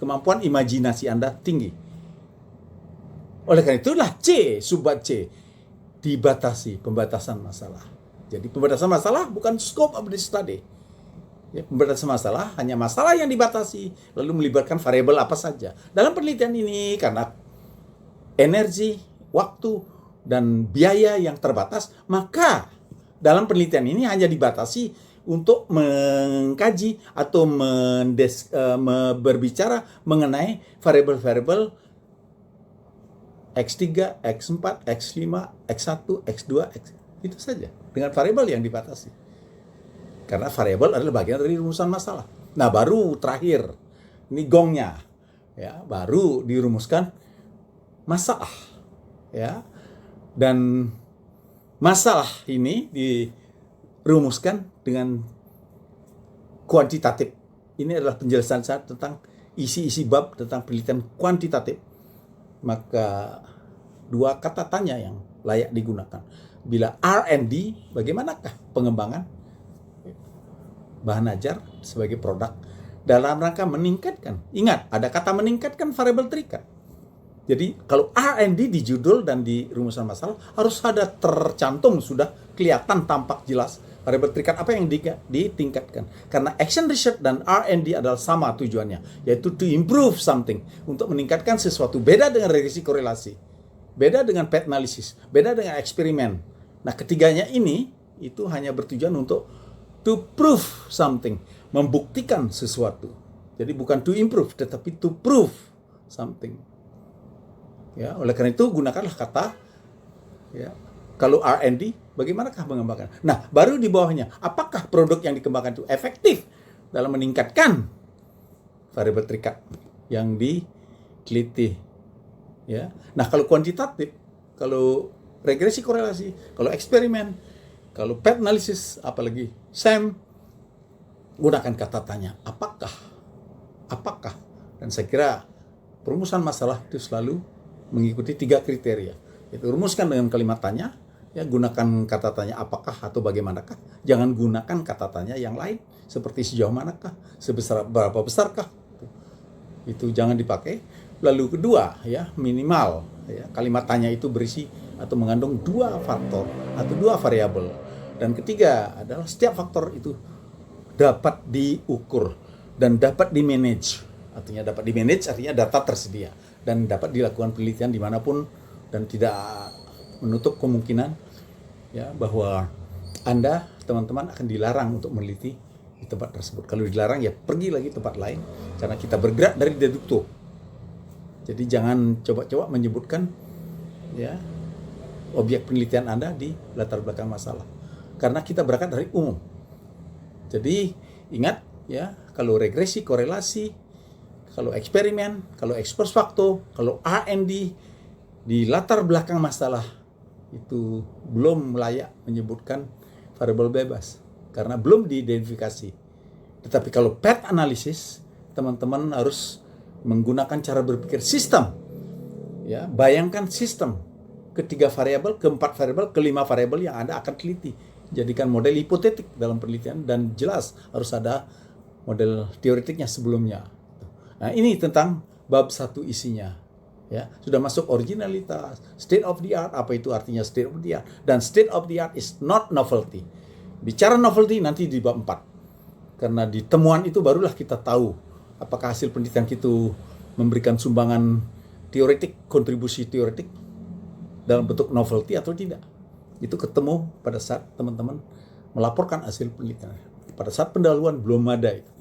kemampuan imajinasi Anda tinggi. Oleh karena itulah sub C dibatasi, pembatasan masalah. Jadi pembatasan masalah bukan scope of the study. Ya, pembatasan masalah hanya masalah yang dibatasi, lalu melibatkan variabel apa saja. Dalam penelitian ini, karena energi, waktu, dan biaya yang terbatas, maka dalam penelitian ini hanya dibatasi untuk mengkaji atau berbicara mengenai variabel-variabel X3, X4, X5, X1, X2, itu saja. Dengan variabel yang dibatasi. Karena variabel adalah bagian dari rumusan masalah. Nah, baru terakhir, ini gongnya, ya, baru dirumuskan masalah, ya. Dan masalah ini dirumuskan dengan kuantitatif. Ini adalah penjelasan saya tentang isi-isi bab tentang penelitian kuantitatif. Maka dua kata tanya yang layak digunakan. Bila R&D, bagaimanakah pengembangan bahan ajar sebagai produk dalam rangka meningkatkan. Ingat, ada kata meningkatkan variabel terikat. Jadi kalau R&D di judul dan di rumusan masalah harus ada tercantum, sudah kelihatan tampak jelas variabel terikat apa yang ditingkatkan. Karena action research dan R&D adalah sama tujuannya, yaitu to improve something, untuk meningkatkan sesuatu. Beda dengan regresi korelasi, beda dengan path analysis, beda dengan eksperimen. Nah, ketiganya ini itu hanya bertujuan untuk to prove something, membuktikan sesuatu. Jadi bukan to improve, tetapi to prove something. Ya, oleh karena itu gunakanlah kata, ya, kalau R&D, bagaimanakah mengembangkan? Nah, baru di bawahnya, apakah produk yang dikembangkan itu efektif dalam meningkatkan variabel terikat yang diteliti? Ya. Nah, kalau kuantitatif, kalau regresi korelasi, kalau eksperimen, kalau path analysis, apalagi SEM, gunakan kata tanya, apakah? Dan saya kira perumusan masalah itu selalu mengikuti 3 kriteria. Itu rumuskan dengan kalimat tanya, ya, gunakan kata tanya apakah atau bagaimanakah. Jangan gunakan kata tanya yang lain, seperti sejauh manakah, sebesar berapa besarkah. Itu jangan dipakai. Lalu kedua, ya, minimal, ya, kalimat tanya itu berisi atau mengandung 2 faktor atau 2 variabel. Dan ketiga adalah setiap faktor itu dapat diukur dan dapat di-manage. Artinya dapat di-manage, artinya data tersedia dan dapat dilakukan penelitian dimanapun, dan tidak menutup kemungkinan, ya, bahwa Anda, teman-teman, akan dilarang untuk meneliti di tempat tersebut. Kalau dilarang, ya pergi lagi tempat lain, karena kita bergerak dari dedukto. Jadi jangan coba-coba menyebutkan, ya, objek penelitian Anda di latar belakang masalah, karena kita berangkat dari umum. Jadi ingat, ya, kalau regresi korelasi, kalau eksperimen, kalau ex post facto, kalau R&D di latar belakang masalah itu belum layak menyebutkan variabel bebas karena belum diidentifikasi. Tetapi kalau path analysis, teman-teman harus menggunakan cara berpikir sistem. Ya, bayangkan sistem ke-3 variabel, ke-4 variabel, ke-5 variabel yang Anda akan teliti. Jadikan model hipotetik dalam penelitian, dan jelas harus ada model teoretiknya sebelumnya. Nah, ini tentang bab 1 isinya. Ya, sudah masuk originalitas, state of the art, apa itu artinya state of the art, dan state of the art is not novelty. Bicara novelty nanti di bab 4. Karena di temuan itu barulah kita tahu apakah hasil penelitian itu memberikan sumbangan teoretik, kontribusi teoretik dalam bentuk novelty atau tidak. Itu ketemu pada saat teman-teman melaporkan hasil penelitian. Pada saat pendahuluan belum ada itu.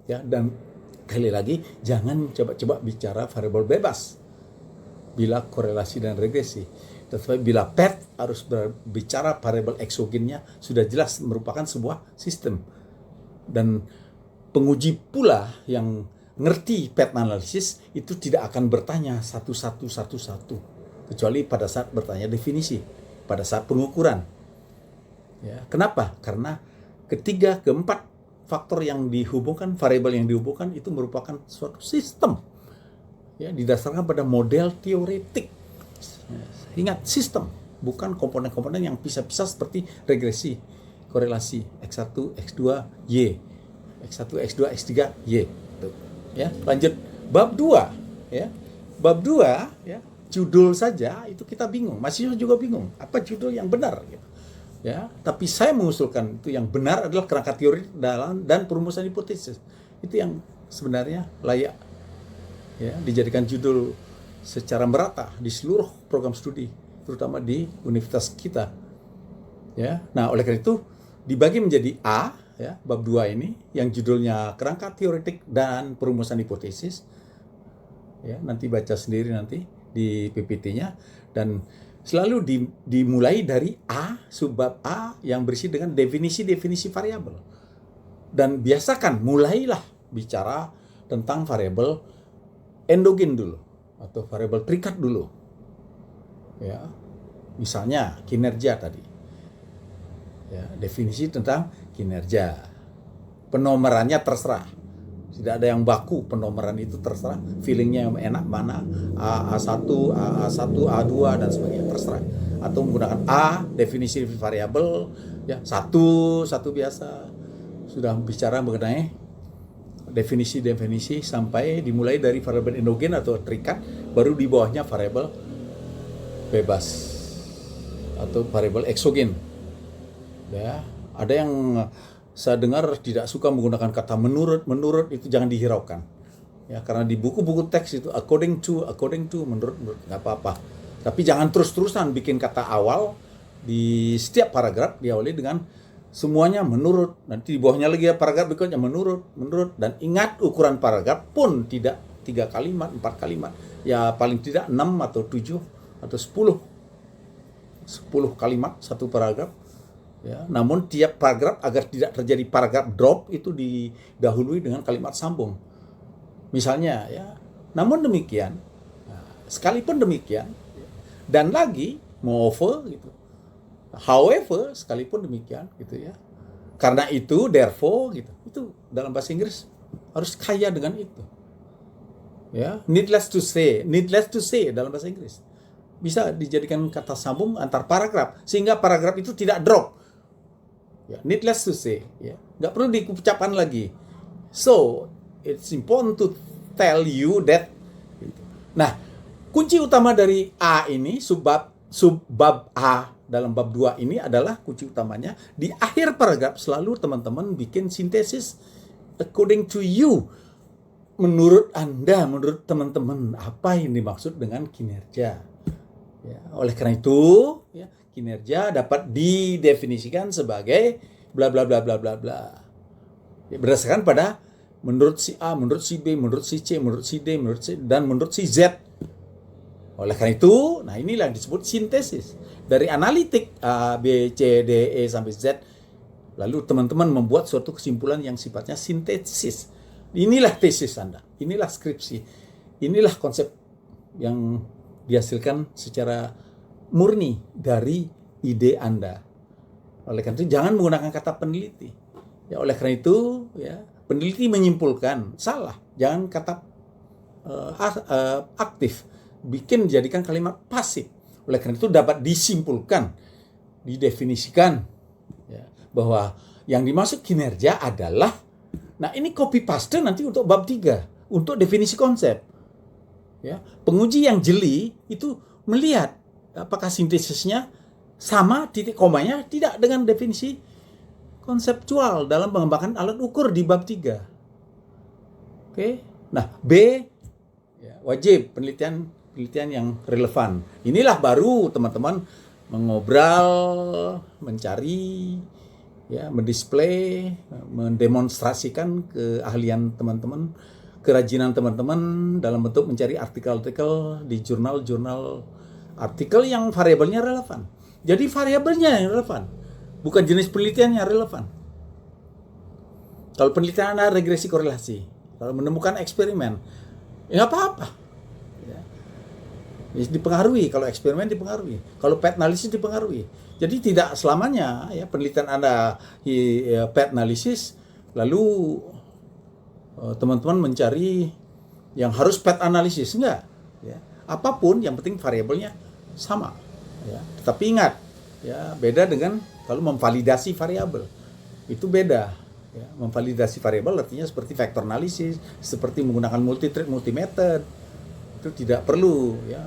Ya, dan sekali lagi, jangan coba-coba bicara variabel bebas bila korelasi dan regresi. Tetapi bila path harus berbicara variabel eksogennya, sudah jelas merupakan sebuah sistem. Dan penguji pula yang ngerti path analysis itu tidak akan bertanya satu-satu, kecuali pada saat bertanya definisi, pada saat pengukuran. Ya, kenapa? Karena ketiga, keempat faktor yang dihubungkan, variabel yang dihubungkan itu merupakan suatu sistem, ya, didasarkan pada model teoretik. Ingat, sistem, bukan komponen-komponen yang pisah-pisah seperti regresi, korelasi, X1, X2, Y, X1, X2, X3, Y. Ya, lanjut Bab 2, ya. Bab 2, ya, judul saja itu kita bingung. Mahasiswa juga bingung, apa judul yang benar gitu. Ya, tapi saya mengusulkan itu yang benar adalah kerangka teori dan perumusan hipotesis. Itu yang sebenarnya layak, ya, dijadikan judul secara merata di seluruh program studi, terutama di universitas kita. Ya, nah oleh karena itu dibagi menjadi A, ya, bab 2 ini yang judulnya kerangka teoretik dan perumusan hipotesis. Ya, nanti baca sendiri nanti di PPT-nya, dan selalu dimulai dari A, subbab A yang berisi dengan definisi-definisi variabel. Dan biasakan mulailah bicara tentang variabel endogen dulu atau variabel terikat dulu. Ya. Misalnya kinerja tadi. Ya, definisi tentang kinerja. Penomorannya terserah. Tidak ada yang baku, penomoran itu terserah. Feelingnya yang enak mana, A1, A1, A2 dan sebagainya terserah. Atau menggunakan A, definisi variabel, ya, satu biasa. Sudah bicara mengenai definisi-definisi sampai dimulai dari variabel endogen atau terikat, baru di bawahnya variabel bebas atau variabel eksogen. Ya, ada yang saya dengar tidak suka menggunakan kata menurut itu jangan dihiraukan. Ya, karena di buku-buku teks itu according to, menurut nggak apa-apa. Tapi jangan terus-terusan bikin kata awal di setiap paragraf diawali dengan semuanya menurut. Nanti di bawahnya lagi ya paragraf berikutnya menurut. Dan ingat ukuran paragraf pun tidak 3 kalimat, 4 kalimat. Ya paling tidak 6 atau 7 atau 10 kalimat satu paragraf. Ya, namun tiap paragraf agar tidak terjadi paragraf drop itu didahului dengan kalimat sambung. Misalnya, ya. Namun demikian, sekalipun demikian, dan lagi, moreover, gitu. However, sekalipun demikian, gitu ya. Karena itu, therefore, gitu. Itu dalam bahasa Inggris harus kaya dengan itu. Ya, needless to say dalam bahasa Inggris. Bisa dijadikan kata sambung antar paragraf sehingga paragraf itu tidak drop. Ya, needless to say, ya, nggak perlu diucapkan lagi. So, it's important to tell you that. Nah, kunci utama dari A ini, subbab A dalam bab 2 ini adalah kunci utamanya. Di akhir paragraf selalu teman-teman bikin sintesis according to you. Menurut Anda, menurut teman-teman, apa yang dimaksud dengan kinerja? Ya, oleh karena itu, ya, kinerja dapat didefinisikan sebagai bla bla bla bla bla bla. Ya, berdasarkan pada menurut si A, menurut si B, menurut si C, menurut si D, dan menurut si Z. Oleh karena itu, nah inilah yang disebut sintesis. Dari analitik A, B, C, D, E sampai Z, lalu teman-teman membuat suatu kesimpulan yang sifatnya sintesis. Inilah tesis Anda, inilah skripsi, inilah konsep yang dihasilkan secara murni dari ide Anda. Oleh karena itu jangan menggunakan kata peneliti. Ya, oleh karena itu, ya, peneliti menyimpulkan, salah. Jangan kata aktif. Jadikan kalimat pasif. Oleh karena itu dapat disimpulkan, didefinisikan, ya, bahwa yang dimaksud kinerja adalah, nah ini copy paste nanti untuk bab 3, untuk definisi konsep. Ya, penguji yang jeli itu melihat apakah sintesisnya sama, titik komanya tidak dengan definisi konseptual dalam mengembangkan alat ukur di bab 3. Oke. Nah, B, ya, wajib penelitian yang relevan. Inilah baru teman-teman mengobrol, mencari, ya, mendisplay, mendemonstrasikan keahlian teman-teman, kerajinan teman-teman dalam bentuk mencari artikel-artikel di jurnal-jurnal, artikel yang variabelnya relevan. Jadi variabelnya yang relevan, bukan jenis penelitian yang relevan. Kalau penelitian ada regresi korelasi, kalau menemukan eksperimen, ya nggak apa-apa. Ya. Dipengaruhi, kalau eksperimen dipengaruhi, kalau path analysis dipengaruhi. Jadi tidak selamanya ya penelitian Anda path analysis, lalu teman-teman mencari yang harus path analysis, enggak. Ya. Apapun, yang penting variabelnya sama. Ya. Tetapi ingat, ya, beda dengan kalau memvalidasi variabel. Itu beda. Ya, memvalidasi variabel artinya seperti vector analisis, seperti menggunakan multi-thread, multi-method. Itu tidak perlu ya